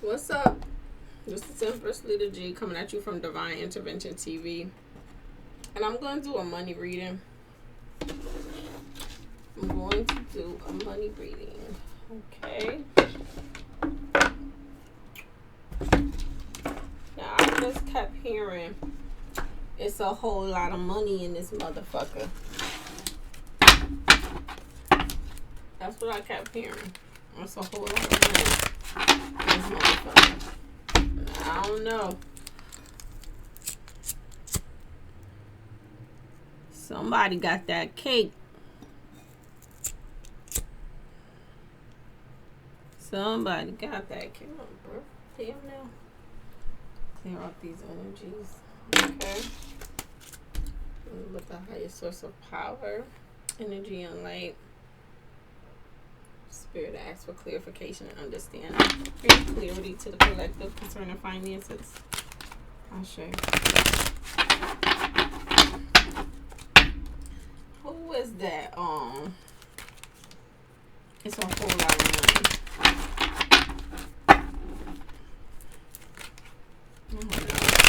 What's up? This is Empress Leader G coming at you from Divine Intervention TV. And I'm going to do a money reading. Okay. Now, I just kept hearing it's a whole lot of money in this motherfucker. That's what I kept hearing. It's a whole lot of money in this motherfucker. I don't know. Somebody got that cake. Somebody got that cake. Oh, bro. Damn now. Clear out these energies. Okay. With the highest source of power, energy and light. Spirit asks for clarification and understanding. Bring clarity to the collective concerning finances. I'll show you. Who is that? It's a whole lot of money.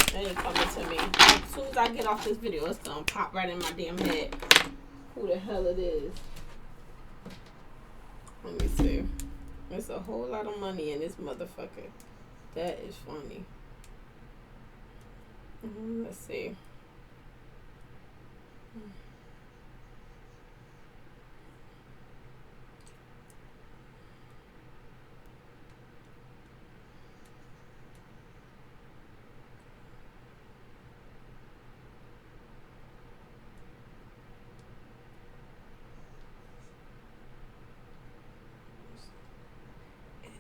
It ain't coming to me. As soon as I get off this video, it's gonna pop right in my damn head. Who the hell it is? Let me see. There's a whole lot of money in this motherfucker. That is funny. Let's see.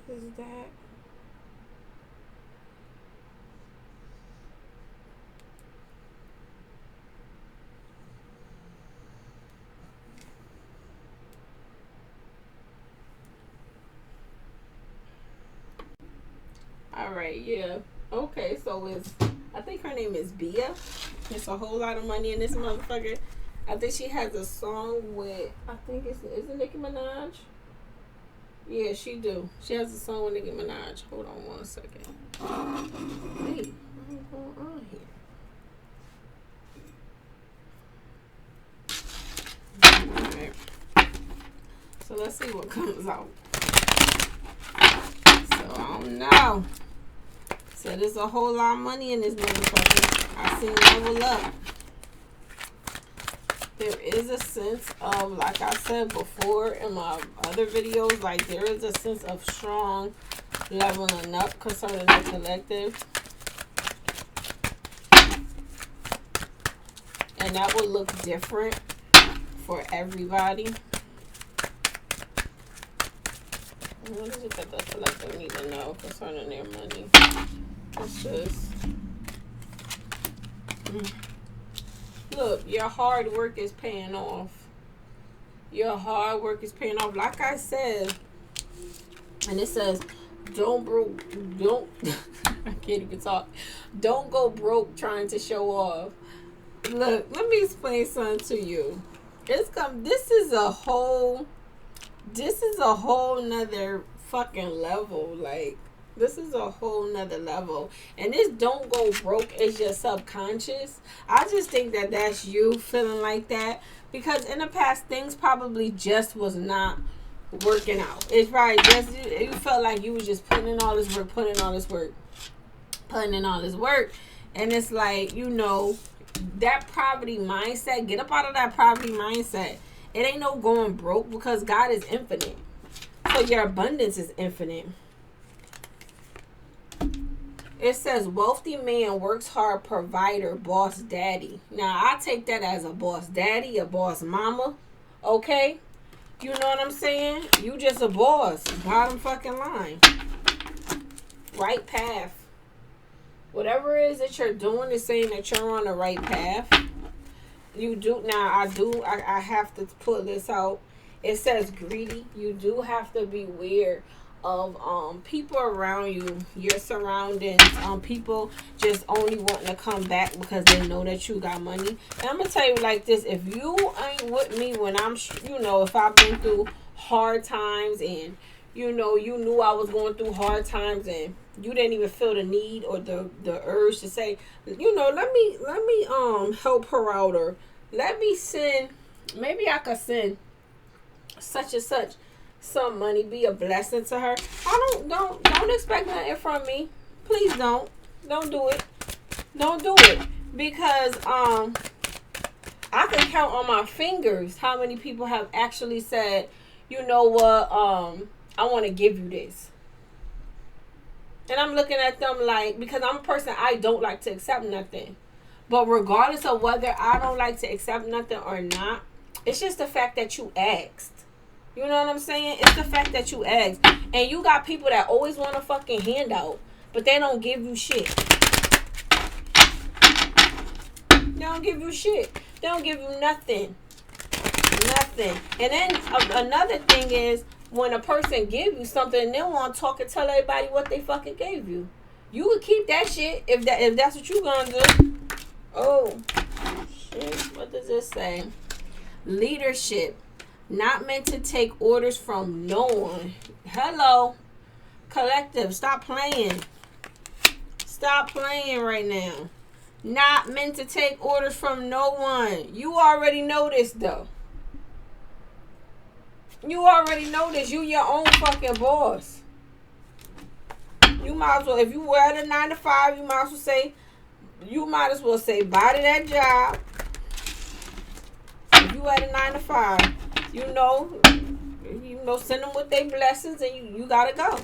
Is that all right? Yeah. Okay, so it's, I think her name is Bia. It's a whole lot of money in this motherfucker. I think she has a song with, I think is it Nicki Minaj? Yeah, she do. She has a song with Nicki Minaj. Hold on one second. Wait, what's going on here? Alright. So let's see what comes out. So I don't know. So there's a whole lot of money in this motherfucker. I seen level up. There is a sense of, like I said before in my other videos, like there is a sense of strong leveling up concerning the collective. And that will look different for everybody. What is it that the collective need to know concerning their money? It's just... Look, your hard work is paying off. Your hard work is paying off. Like I said, and it says, don't I can't even talk. Don't go broke trying to show off. Look, let me explain something to you. This is a whole nother fucking level. Like, this is a whole nother level. And this don't go broke is your subconscious. I just think that that's you feeling like that. Because in the past, things probably just was not working out. It's probably just, you felt like you was just putting in all this work. And it's like, you know, that poverty mindset, get up out of that poverty mindset. It ain't no going broke because God is infinite. So your abundance is infinite. It says, wealthy man works hard, provider, boss daddy. Now, I take that as a boss daddy, a boss mama. Okay? You know what I'm saying? You just a boss. Bottom fucking line. Right path. Whatever it is that you're doing is saying that you're on the right path. You do. Now, I have to pull this out. It says greedy. You do have to beware of people around you, your surroundings, people just only wanting to come back because they know that you got money. And I'm gonna tell you like this: if you ain't with me when I'm, if I've been through hard times and you know, you knew I was going through hard times and you didn't even feel the need or the urge to say, you know, let me help her out, or let me send, maybe I could send such and such some money, be a blessing to her. Don't expect nothing from me. Please don't do it. Don't do it, because I can count on my fingers how many people have actually said, you know what, I want to give you this. And I'm looking at them like, because I'm a person, I don't like to accept nothing. But regardless of whether I don't like to accept nothing or not, it's just the fact that you asked. You know what I'm saying? It's the fact that you asked. And you got people that always want a fucking handout, but they don't give you shit. They don't give you shit. They don't give you nothing. Nothing. And then another thing is, when a person give you something, they want to talk and tell everybody what they fucking gave you. You would keep that shit if that's what you gonna do. Oh, shit. What does this say? Leadership. Not meant to take orders from no one. Hello. Collective. Stop playing. Stop playing right now. Not meant to take orders from no one. You already know this, though. You already know this. You your own fucking boss. You might as well, if you were at a 9 to 5, you might as well say bye to that job. If you at a 9 to 5, you know, send them with their blessings, and you gotta go.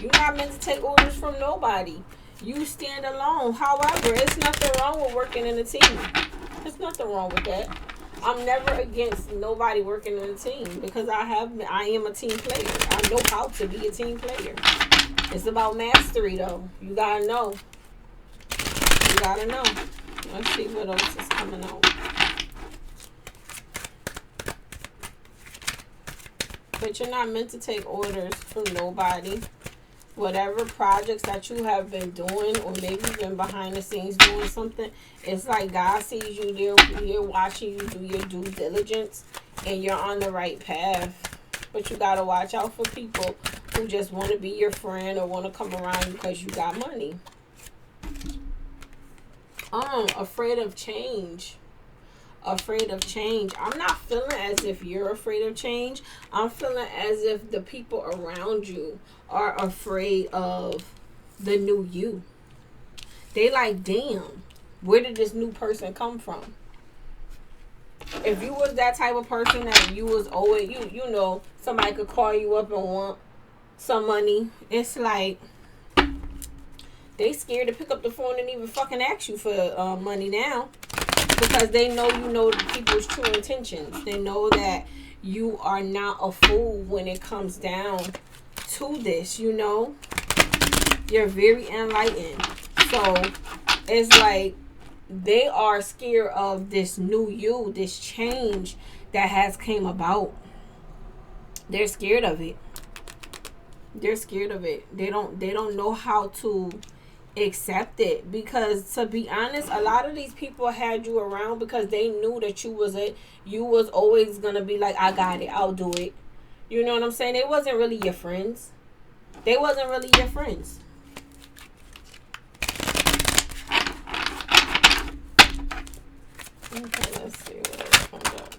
You're not meant to take orders from nobody. You stand alone. However, it's nothing wrong with working in a team. There's nothing wrong with that. I'm never against nobody working in a team, because I am a team player. I know how to be a team player. It's about mastery, though. You gotta know. You gotta know. Let's see what else is coming out. But you're not meant to take orders from nobody. Whatever projects that you have been doing, or maybe you've been behind the scenes doing something, it's like God sees you there, you're watching you do your due diligence, and you're on the right path. But you gotta watch out for people who just want to be your friend or want to come around you because you got money. Afraid of change. Afraid of change. I'm not feeling as if you're afraid of change. I'm feeling as if the people around you are afraid of the new you. They like, damn, where did this new person come from? If you was that type of person that you was always, you know, somebody could call you up and want some money, it's like they scared to pick up the phone and even fucking ask you for money now, because they know you know people's true intentions. They know that you are not a fool when it comes down to this, you know. You're very enlightened. So it's like they are scared of this new you, this change that has came about. They're scared of it. They're scared of it. They don't know how to accept it, because to be honest, a lot of these people had you around because they knew that you was always gonna be like, I got it, I'll do it. You know what I'm saying? They wasn't really your friends. They wasn't really your friends. Okay, let's see what else comes up.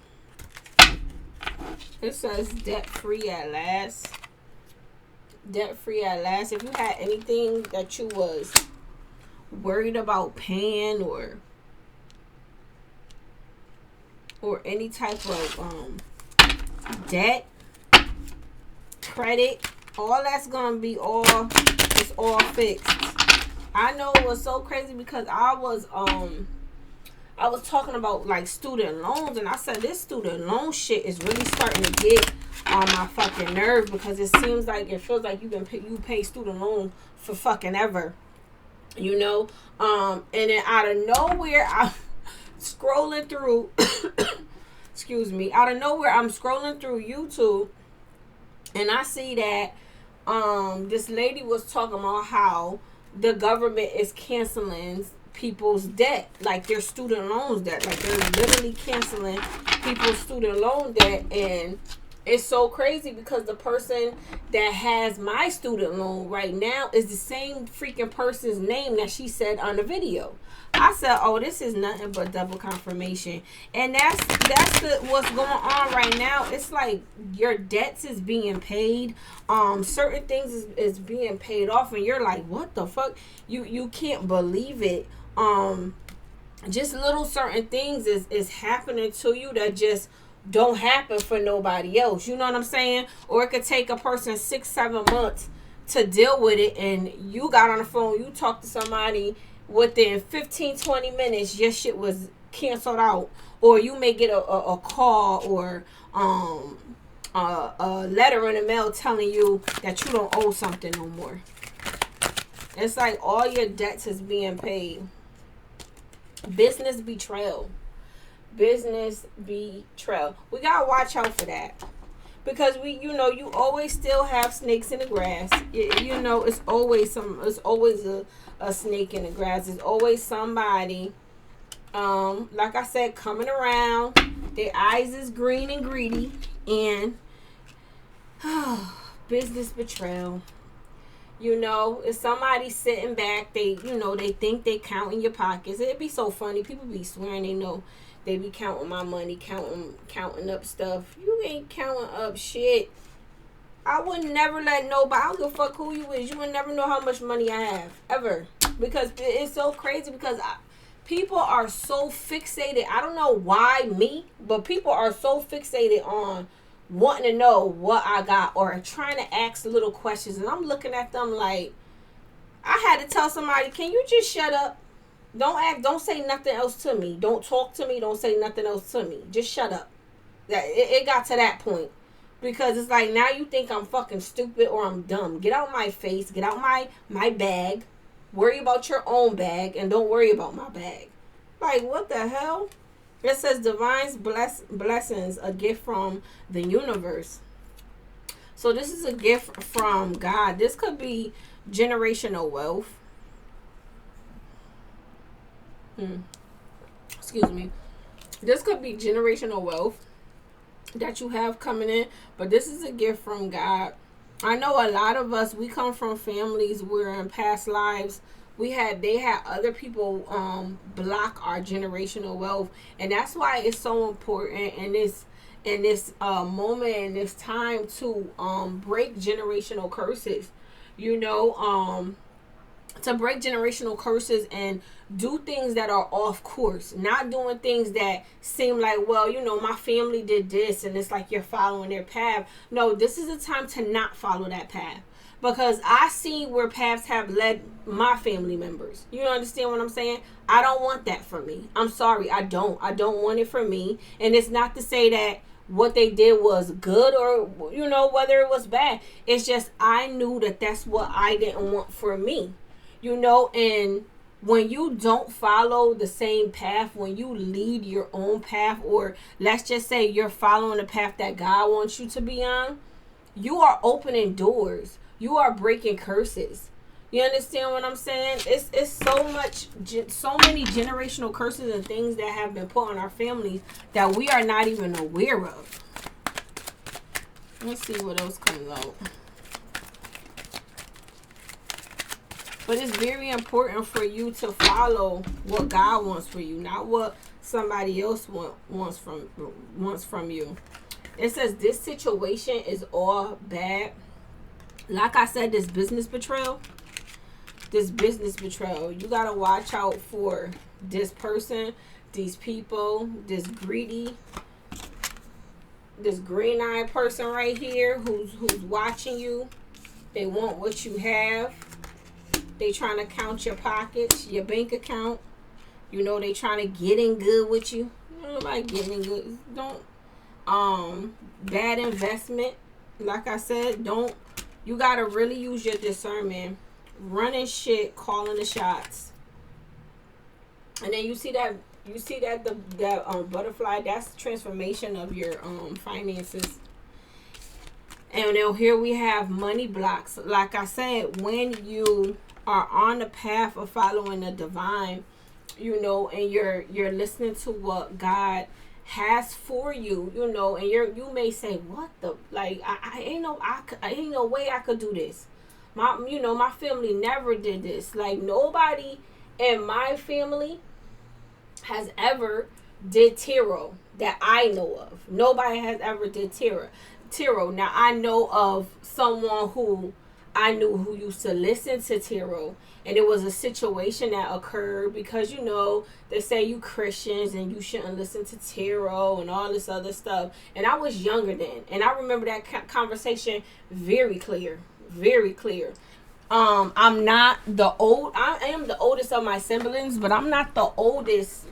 It says debt free at last. Debt free at last. If you had anything that you was worried about paying, or any type of debt, credit, all that's gonna be it's all fixed. I know it was so crazy because I was talking about like student loans, and I said this student loan shit is really starting to get on my fucking nerve, because it feels like you pay student loan for fucking ever, you know. And then out of nowhere, I'm scrolling through excuse me, out of nowhere I'm scrolling through YouTube, and I see that this lady was talking about how the government is canceling people's debt, like their student loans debt. Like they're literally canceling people's student loan debt, and It's so crazy because the person that has my student loan right now is the same freaking person's name that she said on the video. I said, "Oh, this is nothing but double confirmation," and what's going on right now. It's like your debts is being paid, certain things is being paid off, and you're like, "What the fuck?" You can't believe it. Just little certain things is happening to you that just don't happen for nobody else. You know what I'm saying? Or it could take a person 6-7 months to deal with it, and you got on the phone, you talk to somebody within 15-20 minutes, your shit was canceled out. Or you may get a call or a letter in the mail telling you that you don't owe something no more. It's like all your debts is being paid. Business betrayal. Business betrayal. We gotta watch out for that, because you always still have snakes in the grass. It's always a snake in the grass. There's always somebody, like I said, coming around. Their eyes is green and greedy, and business betrayal. If somebody's sitting back, they think they counting your pockets. It'd be so funny. People be swearing they know. They be counting my money, counting up stuff. You ain't counting up shit. I would never let nobody, I don't give a fuck who you is. You would never know how much money I have, ever. Because it's so crazy, because people are so fixated. I don't know why me, but people are so fixated on wanting to know what I got or trying to ask little questions. And I'm looking at them like, I had to tell somebody, can you just shut up? Don't say nothing else to me. Don't talk to me. Don't say nothing else to me. Just shut up. It got to that point. Because it's like, now you think I'm fucking stupid or I'm dumb. Get out my face. Get out my bag. Worry about your own bag and don't worry about my bag. Like, what the hell? It says divine blessings, a gift from the universe. So this is a gift from God. This could be generational wealth. Excuse me. This could be generational wealth that you have coming in, but this is a gift from God. I know a lot of us, we come from families where in past lives they had other people block our generational wealth, and that's why it's so important in this moment, in this time, to break generational curses. To break generational curses and do things that are off course, not doing things that seem like, well, my family did this and it's like you're following their path. No, this is a time to not follow that path, because I see where paths have led my family members. You understand what I'm saying? I don't want that for me. I'm sorry, I don't want it for me. And it's not to say that what they did was good or whether it was bad. It's just I knew that that's what I didn't want for me. And when you don't follow the same path, when you lead your own path, or let's just say you're following the path that God wants you to be on, you are opening doors. You are breaking curses. You understand what I'm saying? It's so many generational curses and things that have been put on our families that we are not even aware of. Let's see what else comes out. But it's very important for you to follow what God wants for you, not what somebody else wants from you. It says this situation is all bad. Like I said, this business betrayal. You got to watch out for this person, these people, this greedy, this green-eyed person right here who's watching you. They want what you have. They trying to count your pockets, your bank account. They trying to get in good with you. Nobody getting in good. Don't bad investment. Like I said, you gotta really use your discernment. Running shit, calling the shots. And then you see that butterfly, that's the transformation of your finances. And then here we have money blocks. Like I said, when you are on the path of following the divine, and you're listening to what God has for you, and you may say, what the, like, I ain't no way I could do this. My family never did this. Like, nobody in my family has ever did tarot that I know of. Nobody has ever did tarot. Now, I know of someone who I knew who used to listen to tarot, and it was a situation that occurred because they say you Christians and you shouldn't listen to tarot and all this other stuff. And I was younger then, and I remember that conversation very clear. I'm not the old. I am the oldest of my siblings, but I'm not the oldest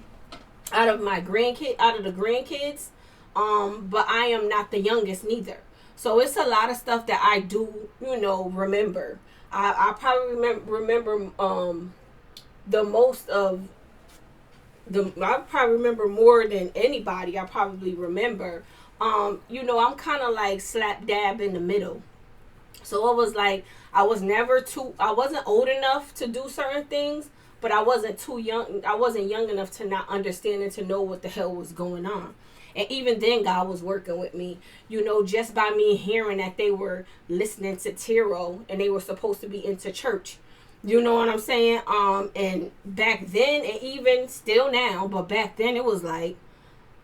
out of the grandkids. But I am not the youngest neither. So it's a lot of stuff that I do, remember. I probably remember the most of the. I probably remember more than anybody. I probably remember. I'm kind of like slap dab in the middle. So it was like I wasn't old enough to do certain things, but I wasn't too young. I wasn't young enough to not understand and to know what the hell was going on. And even then, God was working with me, just by me hearing that they were listening to tarot and they were supposed to be into church. You know what I'm saying? And back then, and even still now, but back then it was like,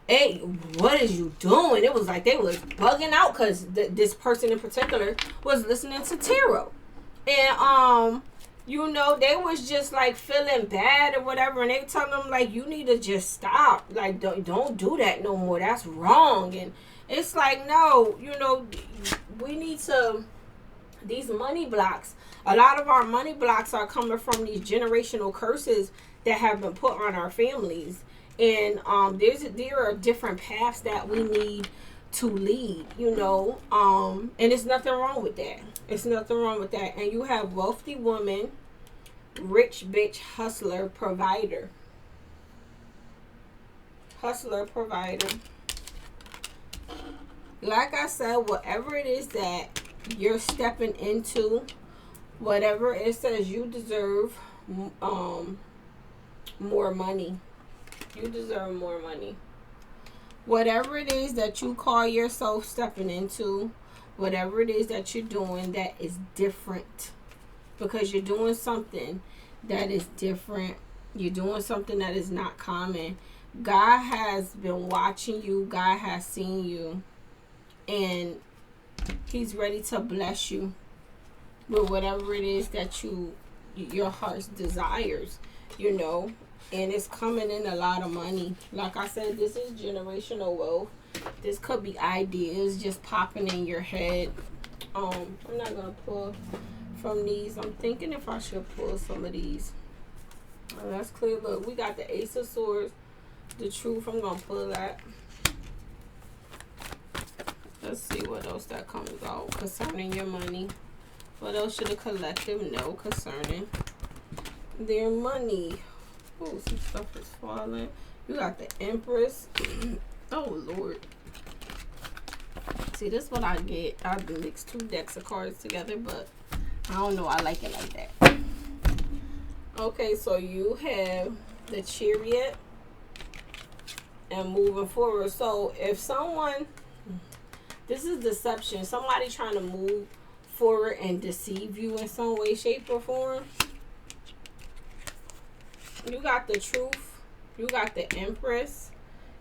hey, what is you doing? It was like they was bugging out because this person in particular was listening to tarot. And, they was just like feeling bad or whatever. And they told them, like, you need to just stop. Like, don't do that no more. That's wrong. And it's like, no, we need to, these money blocks. A lot of our money blocks are coming from these generational curses that have been put on our families. And there are different paths that we need to lead, and it's nothing wrong with that. And you have wealthy woman, rich bitch, hustler, provider. Like I said, whatever it is that you're stepping into, whatever it says, you deserve more money. You deserve more money. Whatever it is that you call yourself stepping into, whatever it is that you're doing that is different, because you're doing something that is different. You're doing something that is not common. God has been watching you. God has seen you. And he's ready to bless you with whatever it is that your heart's desires, And it's coming in a lot of money. Like I said, this is generational wealth. This could be ideas just popping in your head. I'm not going to pull from these. I'm thinking if I should pull some of these. Oh, that's clear. Look, we got the Ace of Swords. The Truth. I'm going to pull that. Let's see what else that comes out concerning your money. What else should the collective know concerning their money? Oh, some stuff is falling. You got the Empress. Oh, Lord. See, this is what I get. I mix 2 decks of cards together, but I don't know. I like it like that. Okay, so you have the Chariot and moving forward. So if someone, this is deception. Somebody trying to move forward and deceive you in some way, shape, or form. You got the Truth. You got the Empress.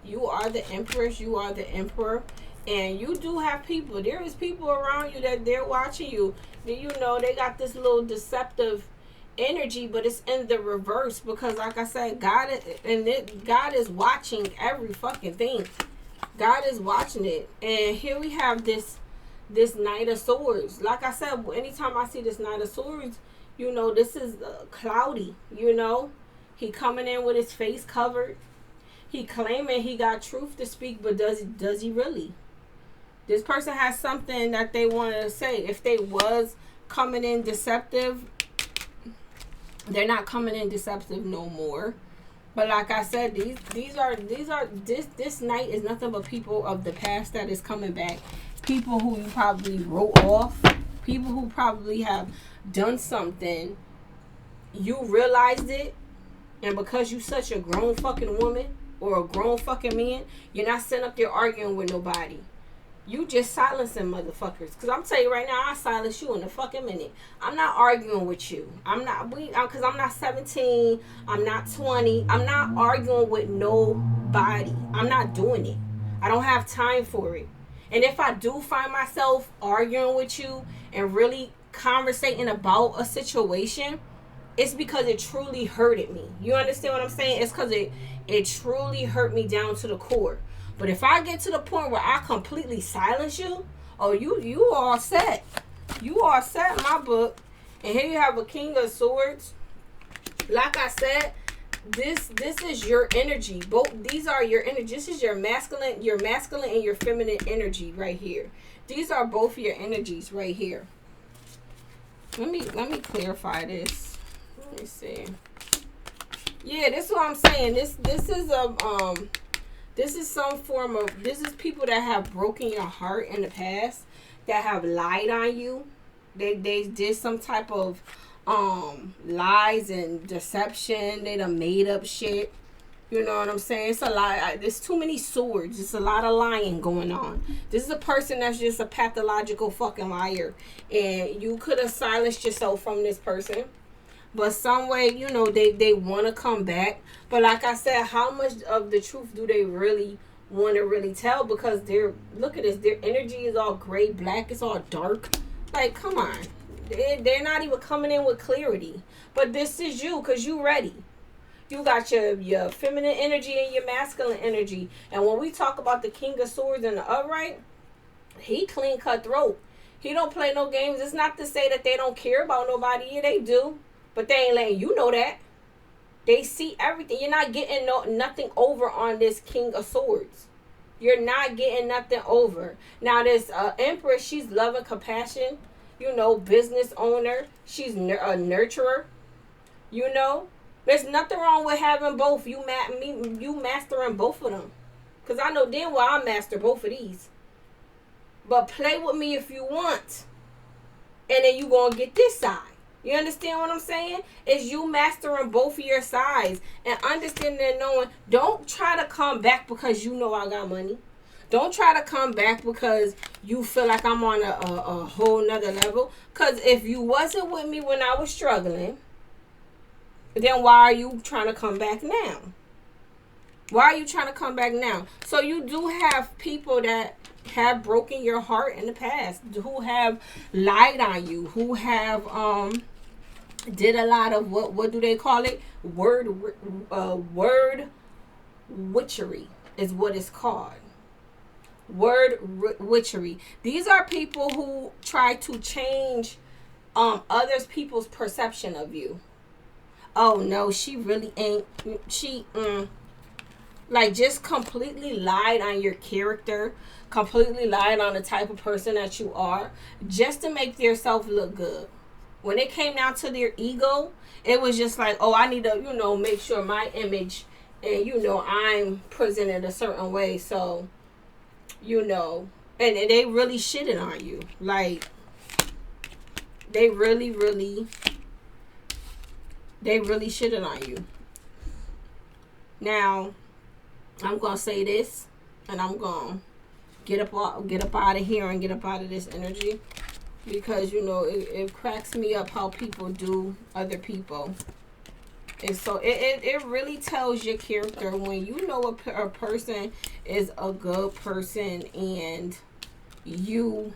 You are the Empress. You are the Emperor. And you do have people. There is people around you that they're watching you. They got this little deceptive energy, but it's in the reverse. Because like I said, God is watching every fucking thing. God is watching it. And here we have this Knight of Swords. Like I said, anytime I see this Knight of Swords, this is cloudy, He coming in with his face covered. He claiming he got truth to speak, but does he really? This person has something that they want to say. If they was coming in deceptive, they're not coming in deceptive no more. But like I said, this night is nothing but people of the past that is coming back. People who you probably wrote off. People who probably have done something. You realized it. And because you such a grown fucking woman, or a grown fucking man, you're not sitting up there arguing with nobody. You just silencing motherfuckers. Because I'm telling you right now, I silence you in a fucking minute. I'm not arguing with you. Because I'm not 17. I'm not 20. I'm not arguing with nobody. I'm not doing it. I don't have time for it. And if I do find myself arguing with you and really conversating about a situation, it's because it truly hurted me. You understand what I'm saying? It's because it truly hurt me down to the core. But if I get to the point where I completely silence you, oh, you all set. You all set in my book. And here you have a King of Swords. Like I said, this is your energy. Both these are your energy. This is your masculine and your feminine energy right here. These are both your energies right here. Let me clarify this. Let me see. Yeah, this is what I'm saying. This is this is some form of, this is people that have broken your heart in the past, that have lied on you. They did some type of lies and deception. They done made up shit. You know what I'm saying? It's a lot. There's too many swords. It's a lot of lying going on. This is a person that's just a pathological fucking liar. And you could have silenced yourself from this person. But some way, you know, they want to come back. But like I said, how much of the truth do they really want to really tell? Because look at this. Their energy is all gray, black. It's all dark. Like, come on. They're not even coming in with clarity. But this is you, because you ready. You got your feminine energy and your masculine energy. And when we talk about the King of Swords and the upright, he clean cutthroat. He don't play no games. It's not to say that they don't care about nobody. Yeah, they do. But they ain't letting you know that. They see everything. You're not getting nothing over on this King of Swords. You're not getting nothing over. Now, this Empress, she's love and compassion. You know, business owner. She's a nurturer. You know. There's nothing wrong with having both. You mastering both of them. Because I know damn well I master both of these. But play with me if you want. And then you going to get this side. You understand what I'm saying? It's you mastering both of your sides. And understanding and knowing, don't try to come back because you know I got money. Don't try to come back because you feel like I'm on a whole nother level. Because if you wasn't with me when I was struggling, then why are you trying to come back now? Why are you trying to come back now? So you do have people that have broken your heart in the past, who have lied on you, who have did a lot of what do they call it? Word witchery is what it's called. Word witchery. These are people who try to change others people's perception of you. Oh no, she really ain't. Like, just completely lied on your character, completely lied on the type of person that you are, just to make yourself look good. When it came down to their ego, it was just like, oh, I need to, make sure my image and, I'm presented a certain way. So, and they really shitted on you. Like, they really shitted on you. Now, I'm going to say this, and I'm going to get up out of here and get up out of this energy. Because, it cracks me up how people do other people. And so it really tells your character when you know a person is a good person and you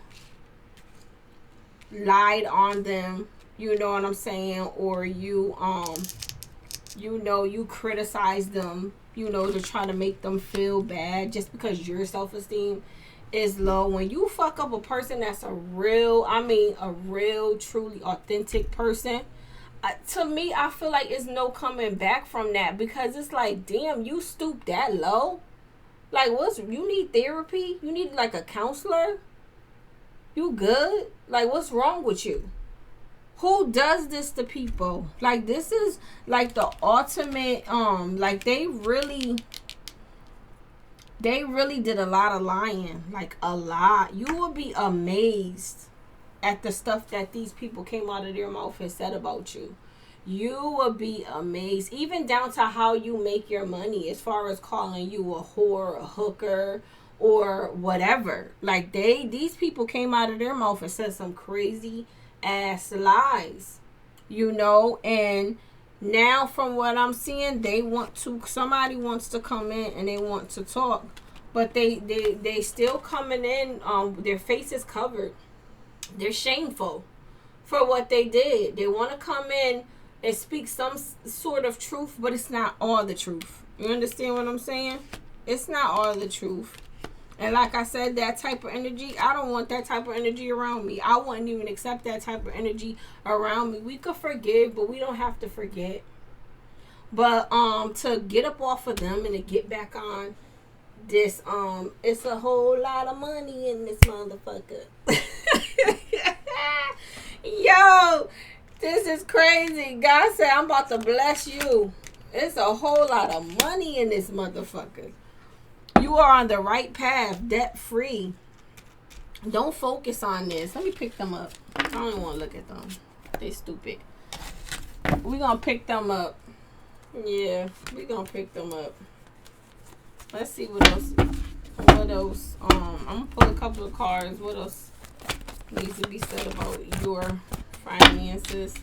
lied on them, you know what I'm saying? Or you criticize them, to try to make them feel bad just because your self-esteem is low. When you fuck up a person that's a real, truly authentic person, to me, I feel like it's no coming back from that, because it's like, damn, you stooped that low? Like, you need therapy? You need, like, a counselor? You good? Like, what's wrong with you? Who does this to people? Like, this is, like, the ultimate, like, they really did a lot of lying. Like, a lot. You will be amazed at the stuff that these people came out of their mouth and said about you. You will be amazed, even down to how you make your money, as far as calling you a whore, a hooker, or whatever. Like these people came out of their mouth and said some crazy ass lies, and now from what I'm seeing, somebody wants to come in and they want to talk, but they still coming in, their face is covered. They're shameful for what they did. They want to come in and speak some sort of truth, but it's not all the truth. You understand what I'm saying? It's not all the truth. And like I said, that type of energy, I don't want that type of energy around me. I wouldn't even accept that type of energy around me. We could forgive, but we don't have to forget. But to get up off of them and to get back on this, it's a whole lot of money in this motherfucker. Yo, this is crazy. God said, I'm about to bless you. It's a whole lot of money in this motherfucker. You are on the right path, debt free. Don't focus on this. Let me pick them up. I don't want to look at them. They stupid. We're going to pick them up. Yeah, we're going to pick them up. Let's see what else. I'm going to pull a couple of cards. What else needs to be said about your finances?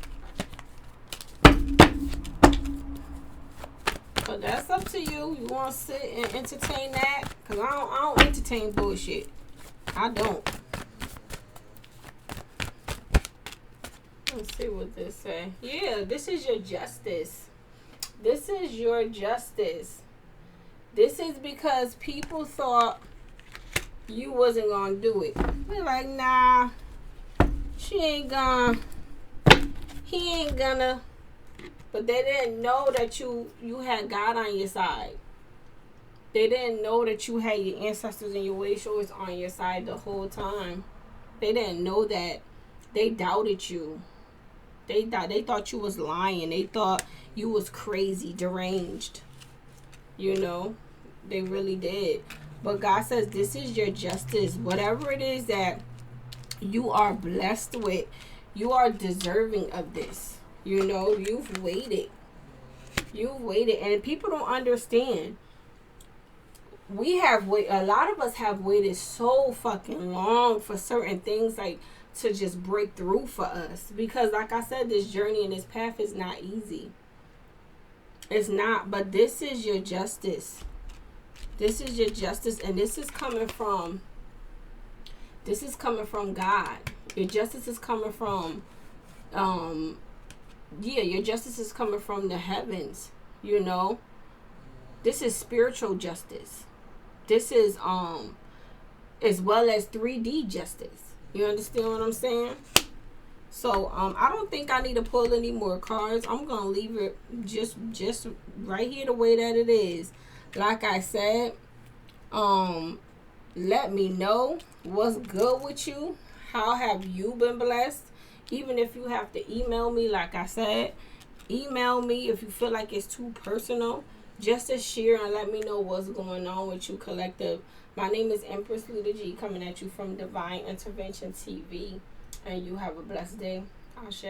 But that's up to you. You want to sit and entertain that? Because I don't entertain bullshit. I don't. Let's see what this say. Yeah, this is your justice. This is your justice. This is because people thought you wasn't going to do it. They're like, nah, she ain't gonna. He ain't gonna. But they didn't know that you had God on your side. They didn't know that you had your ancestors and your way showers on your side the whole time. They didn't know that. They doubted you. They thought you was lying. They thought you was crazy, deranged. They really did. But God says this is your justice. Whatever it is that you are blessed with, you are deserving of this. You've waited. You've waited. And people don't understand. A lot of us have waited so fucking long for certain things, like to just break through for us. Because like I said, this journey and this path is not easy. It's not. But this is your justice. This is your justice. And this is coming from God. Your justice is coming from your justice is coming from the heavens. This is spiritual justice. This is as well as 3D justice. You understand what I'm saying? So I don't think I need to pull any more cards. I'm gonna leave it just right here the way that it is. Like I said, let me know what's good with you. How have you been blessed? Even if you have to email me, like I said, email me if you feel like it's too personal. Just to share and let me know what's going on with you, collective. My name is Empress Lotta G, coming at you from Divine Intervention TV. And you have a blessed day. Ashe.